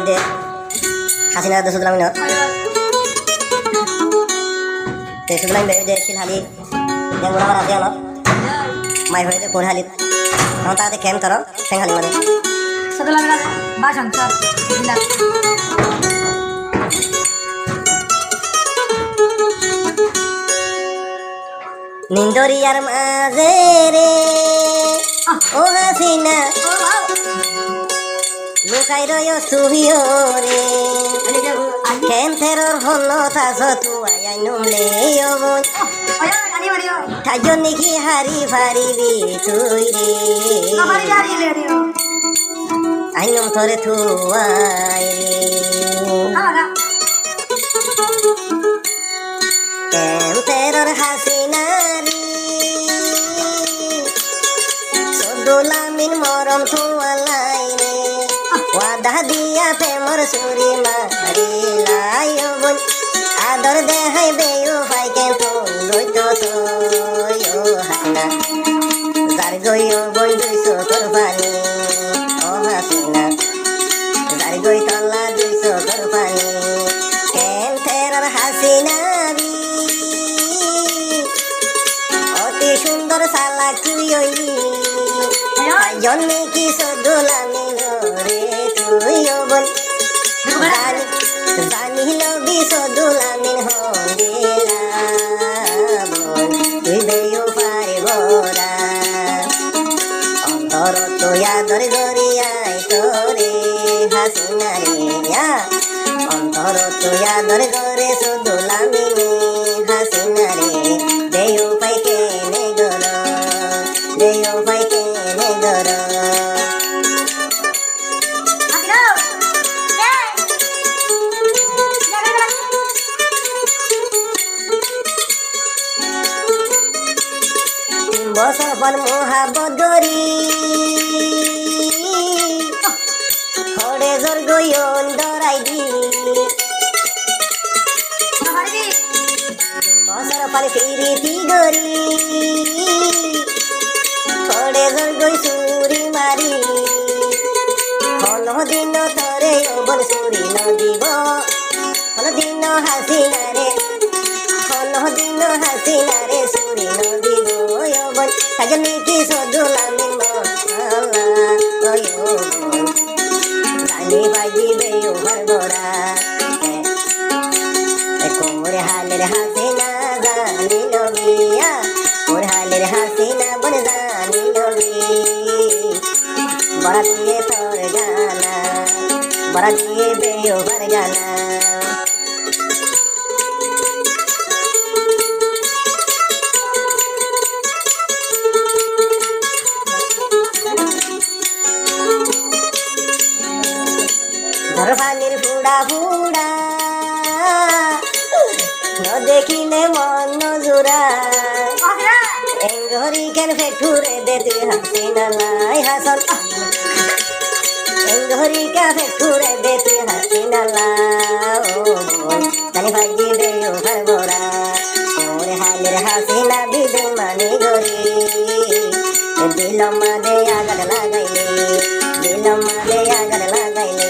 মধ্যে হাসিনা সুদলাম সুদলাম যে শিলহালি যেমন আমার আছে অলপ মাই হয়ে যে কোরহালিত তখন তাতে কেম তর ঠেংহালি মানে সুদলাম বাসন সব নিন্দরিয়ার মাঝে রে ও হাসিনা লুকাই রয় তুহিও রে কেন থেরর হল থাস তুয়াই নুমলে বোন তাইজন নাকি হারি ফারিবি তুই রে আইনুম তোরে তুয়াই রে কেন থেরর হাসিনারি সদুলামিন মরম তুয়ালাই রে ওয়াদা দিয়া প্রেমর সুরি মারিলাই বোন আদর দেহাই বেয়ো ভাই কেন তুই তো হাসিনা যার গইও বই দুইশো তোর পানি ও হাসিনা যার গই তলা দুইশো তোর পানি কেন থেরর হাসিনারি অতি সুন্দর সালাক তুই জন্মে কি সদুলামি রে তুই বল জানিল বি সদুলামিন হইলা বল তুই বেয়ো পারিব না অন্তর তুই আদর গরিয়াই তোরে হাসিনা রে অন্তর তুই আদর গরে সদুলামিনে হাসিনা রে বেয়ো পাই কেনে গর বেয়ো পাই কেনে গর বছর পর মহাবত গরি খড়ে জোর গইন ডরাই দি বছর পর ফিরিতি গরি খড়ে জোর গই সুরি মারি হল দিন তরে বল সুরি নদিব হল দিন হাসিনা রে হল দিন হাসিনা রে সুরি নদিব কাজনি কি সদুলামি মহলা জানি বাজি বেয়ো ভরবরা কোরে হালের হাসিনা জানি লবিয়া কোরে হালের হাসিনা বন জানি লবি বড়া দিয়ে তোর গানা বড়া দিয়ে বেয়ো ভর গানা ঘরবালির ফুড়া ফুড়া ন দেখিলে মন জোড়া এঙ্গরি কেন ফেটুরে দে তুই হাসিনা লাই হাসন এঙ্গরি কা ফেটুরে দে তুই হাসিনা লাও জানি ভাজি বেয়ো ভরবরা ওরে হালের হাসিনা বিদু মানি গরি দিল মাদে আগল লাগাইলে দিল মাদে আগল লাগাইলে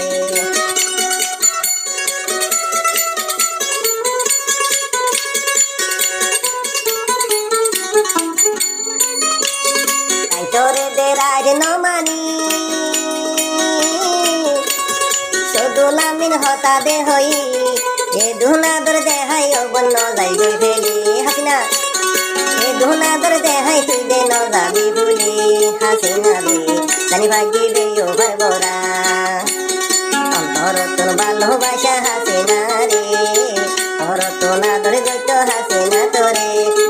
তোরে দে রাজ নমানি সদুলামিন হতা দে হই এ ধুনা দর দেহাই অবন্ন যাই গই ফেলি হাসিনা এ ধুনা দর দেহাই তুই দে ন যাবি ভুলি হাসিনা রে জানি ভাগি বেয়ো ভরবরা অন্তর তোর ভালোবাসা হাসিনা রে অর তো না দর গইত হাসিনা তোরে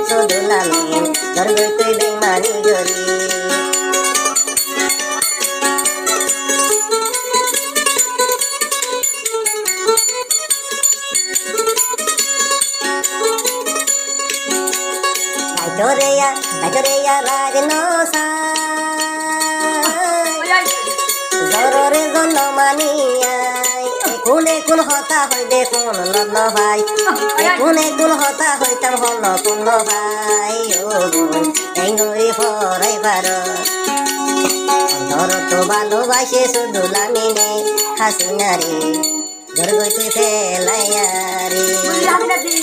সদুলামিন দর গই তুই বেমানি গরি Aitoreya rajnosa জররে জনমানিয়া কোনে কোন হতা হইবে কোন লগ্ন ভাই কোনে কোন হতা হইতাম হল কোন ভাই ও এই নই ফরাই পার তোর তো ভালোবাসে শুধু লামিনে হাসিনা রে ধর গই তুই ফেলাইয়া রে হাসিনা দি